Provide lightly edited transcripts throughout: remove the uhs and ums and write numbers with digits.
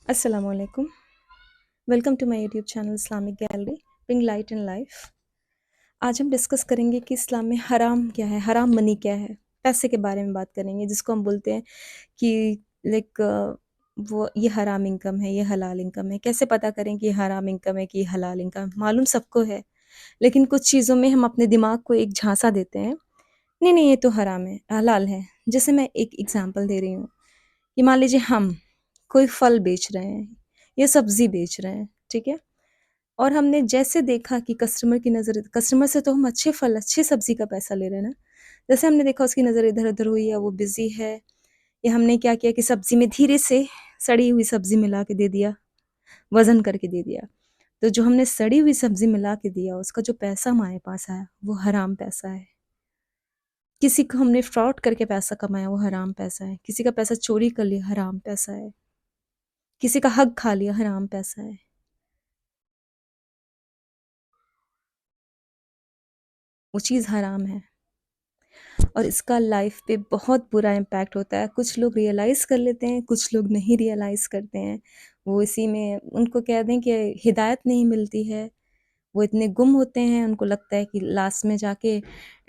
अस्सलाम वालेकुम। Welcome to my YouTube channel Islamic Gallery bring light in life. आज हम डिस्कस करेंगे कि इस्लाम में हराम क्या है, हराम मनी क्या है। पैसे के बारे में बात करेंगे जिसको हम बोलते हैं कि लाइक वो ये हराम इनकम है, ये हलाल इनकम है। कैसे पता करें कि ये हराम इनकम है कि ये हलाल इनकम? मालूम सबको है, लेकिन कुछ चीज़ों में हम अपने दिमाग को एक झांसा देते हैं। नहीं नहीं, ये तो हराम है, हलाल है। जैसे मैं एक एग्जांपल दे रही हूँ कि मान लीजिए हम कोई फल बेच रहे हैं या सब्जी बेच रहे हैं, ठीक है। और हमने जैसे देखा कि कस्टमर से तो हम अच्छे फल अच्छी सब्जी का पैसा ले रहे हैं ना। जैसे हमने देखा उसकी नज़र इधर उधर हुई या वो बिजी है, या हमने क्या किया कि सब्जी में धीरे से सड़ी हुई सब्जी मिला के दे दिया, वजन करके दे दिया। तो जो हमने सड़ी हुई सब्जी मिला के दिया, उसका जो पैसा हमारे पास आया वो हराम पैसा है। किसी को हमने फ्रॉड करके पैसा कमाया, वो हराम पैसा है। किसी का पैसा चोरी कर लिया, हराम पैसा है। किसी का हक खा लिया, हराम पैसा है। वो चीज़ हराम है और इसका लाइफ पे बहुत बुरा इम्पैक्ट होता है। कुछ लोग रियलाइज़ कर लेते हैं, कुछ लोग नहीं रियलाइज़ करते हैं। वो इसी में उनको कह दें कि हिदायत नहीं मिलती है। वो इतने गुम होते हैं, उनको लगता है कि लास्ट में जाके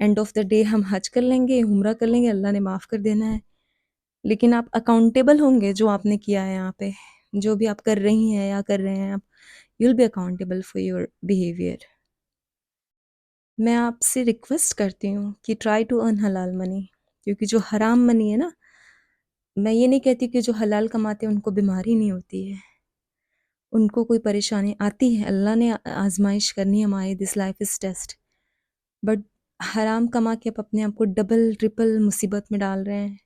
एंड ऑफ द डे हम हज कर लेंगे, उम्रा कर लेंगे, अल्लाह ने माफ़ कर देना है। लेकिन आप अकाउंटेबल होंगे जो आपने किया है यहाँ पे, जो भी आप कर रही हैं या कर रहे हैं आप, you will be accountable for your behaviour. मैं आपसे रिक्वेस्ट करती हूँ कि ट्राई टू अर्न हलाल मनी, क्योंकि जो हराम मनी है ना, मैं ये नहीं कहती कि जो हलाल कमाते हैं उनको बीमारी नहीं होती है, उनको कोई परेशानी आती है। अल्लाह ने आजमाइश करनी है हमारी, this life is test. But हराम कमा के आप अपने आप को डबल ट्रिपल मुसीबत में डाल रहे हैं।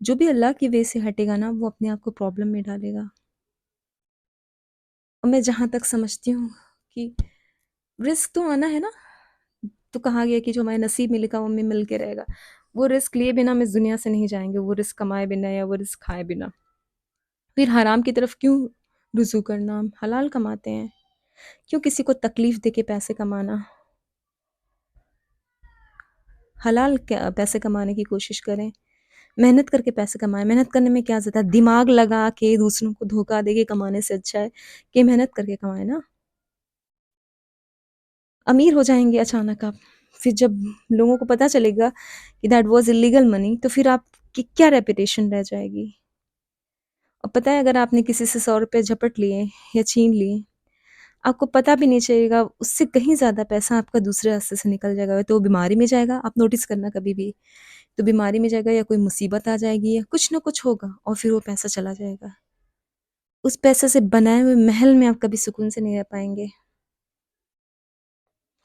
जो भी अल्लाह की वे से हटेगा ना, वो अपने आप को प्रॉब्लम में डालेगा। और मैं जहाँ तक समझती हूँ कि रिस्क तो आना है ना, तो कहा गया कि जो हमारे नसीब में लिखा वो हमें मिल के रहेगा। वो रिस्क लिए बिना हम इस दुनिया से नहीं जाएंगे, वो रिस्क कमाए बिना या वो रिस्क खाए बिना। फिर हराम की तरफ क्यों रुजू करना? हम हलाल कमाते हैं, क्यों किसी को तकलीफ दे के पैसे कमाना? हलाल पैसे कमाने की कोशिश करें, मेहनत करके पैसे कमाएं। मेहनत करने में क्या ज़्यादा, दिमाग लगा के दूसरों को धोखा दे के कमाने से अच्छा है कि मेहनत करके कमाएं ना। अमीर हो जाएंगे अचानक आप, फिर जब लोगों को पता चलेगा कि दैट वाज इलीगल मनी, तो फिर आपकी क्या रेपुटेशन रह जाएगी? और पता है, अगर आपने किसी से 100 रुपये झपट लिए या छीन लिए, आपको पता भी नहीं चलेगा, उससे कहीं ज़्यादा पैसा आपका दूसरे रास्ते से निकल जाएगा। तो वो बीमारी में जाएगा, आप नोटिस करना कभी भी, तो बीमारी में जाएगा या कोई मुसीबत आ जाएगी या कुछ ना कुछ होगा, और फिर वो पैसा चला जाएगा। उस पैसे से बनाए हुए महल में आप कभी सुकून से नहीं रह पाएंगे।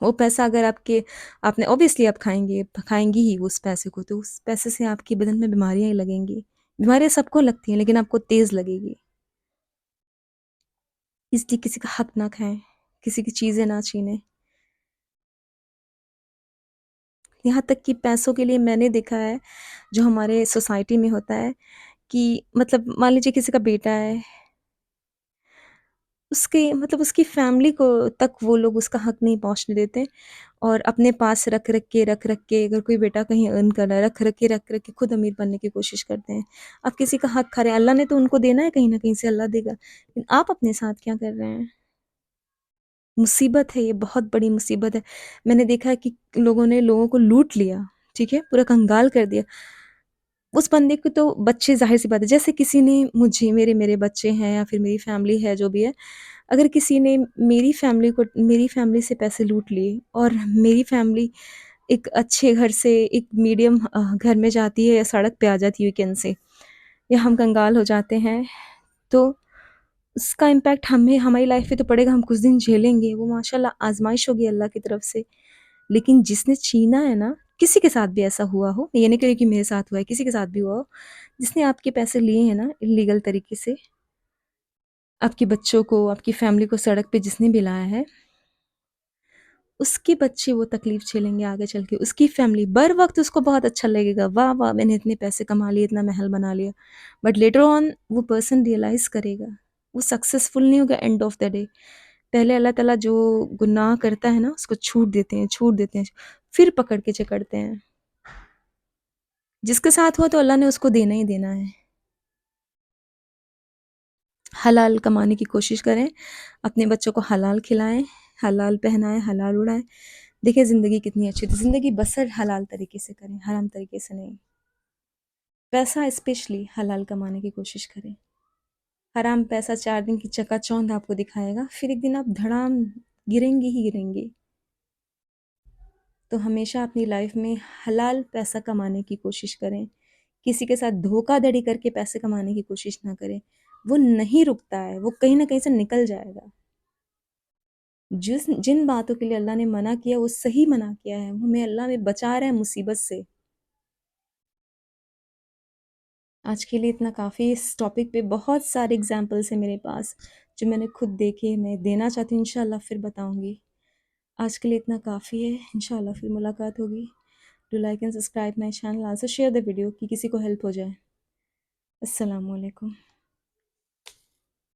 वो पैसा अगर आपके, आपने ऑब्वियसली आप खाएंगे, खाएंगी ही उस पैसे को, तो उस पैसे से आपके बदन में बीमारियां ही लगेंगी। बीमारियां सबको लगती हैं, लेकिन आपको तेज लगेगी। इसलिए किसी का हक ना खाएं, किसी की चीज़ें ना छीनें। यहाँ तक कि पैसों के लिए मैंने देखा है, जो हमारे सोसाइटी में होता है कि मतलब मान लीजिए किसी का बेटा है, उसके मतलब उसकी फैमिली को तक वो लोग उसका हक नहीं पहुँचने देते, और अपने पास रख रख के अगर कोई बेटा कहीं अर्न कर रहा है, रख रख के खुद अमीर बनने की कोशिश करते हैं। आप किसी का हक खा रहे हैं, अल्लाह ने तो उनको देना है, कहीं न कहीं से अल्लाह देगा। लेकिन आप अपने साथ क्या कर रहे हैं? मुसीबत है ये, बहुत बड़ी मुसीबत है। मैंने देखा है कि लोगों ने लोगों को लूट लिया, ठीक है? पूरा कंगाल कर दिया। उस बंदे को तो बच्चे, ज़ाहिर-सी बात है, जैसे किसी ने मुझे, मेरे मेरे बच्चे हैं या फिर मेरी फैमिली है, जो भी है, अगर किसी ने मेरी फैमिली से पैसे लूट लिए और मेरी फैमिली एक अच्छे घर से एक मीडियम घर में जाती है या सड़क पे आ जाती है वीकेंड से, या हम कंगाल हो जाते हैं, तो उसका इम्पैक्ट हमें, हमारी लाइफ पे तो पड़ेगा। हम कुछ दिन झेलेंगे, वो माशाल्लाह आजमाइश होगी अल्लाह की तरफ से। लेकिन जिसने छीना है ना, किसी के साथ भी ऐसा हुआ हो, ये नहीं कह रही कि मेरे साथ हुआ है, किसी के साथ भी हुआ हो, जिसने आपके पैसे लिए हैं ना इलीगल तरीके से, आपके बच्चों को, आपकी फैमिली को सड़क पे जिसने भी लाया है, उसके बच्चे वो तकलीफ झेलेंगे आगे चल के। उसकी फैमिली बर वक्त उसको बहुत अच्छा लगेगा, वाह वाह मैंने इतने पैसे कमा लिए, इतना महल बना लिया। बट लेटर ऑन वो पर्सन रियलाइज करेगा, वो सक्सेसफुल नहीं होगा एंड ऑफ द डे। पहले अल्लाह ताला जो गुनाह करता है ना, उसको छूट देते हैं, फिर पकड़ के चकड़ते हैं। जिसके साथ हुआ तो अल्लाह ने उसको देना ही देना है। हलाल कमाने की कोशिश करें, अपने बच्चों को हलाल खिलाएँ, हलाल पहनाएँ, हलाल उड़ाएँ। देखिए ज़िंदगी कितनी अच्छी थी, ज़िंदगी बसर हलाल तरीके से करें, हराम तरीके से नहीं। पैसा स्पेशली हलाल कमाने की कोशिश करें। हराम पैसा 4 दिन की चकाचौंध आपको दिखाएगा, फिर एक दिन आप धड़ाम गिरेंगे ही गिरेंगे। तो हमेशा अपनी लाइफ में हलाल पैसा कमाने की कोशिश करें। किसी के साथ धोखाधड़ी करके पैसे कमाने की कोशिश ना करें। वो नहीं रुकता है, वो कहीं न कहीं से निकल जाएगा। जिन बातों के लिए अल्लाह ने मना किया, वो सही मना किया है। हमें अल्लाह में बचा रहा है मुसीबत से। आज के लिए इतना काफ़ी। इस टॉपिक पे बहुत सारे एग्ज़ाम्पल्स हैं मेरे पास, जो मैंने खुद देखे, मैं देना चाहती हूँ, इंशाल्लाह फिर बताऊँगी। आज के लिए इतना काफ़ी है, इंशाल्लाह फिर मुलाकात होगी। Do like and subscribe my channel, also share the video कि किसी को हेल्प हो जाए। अस्सलाम वालेकुम।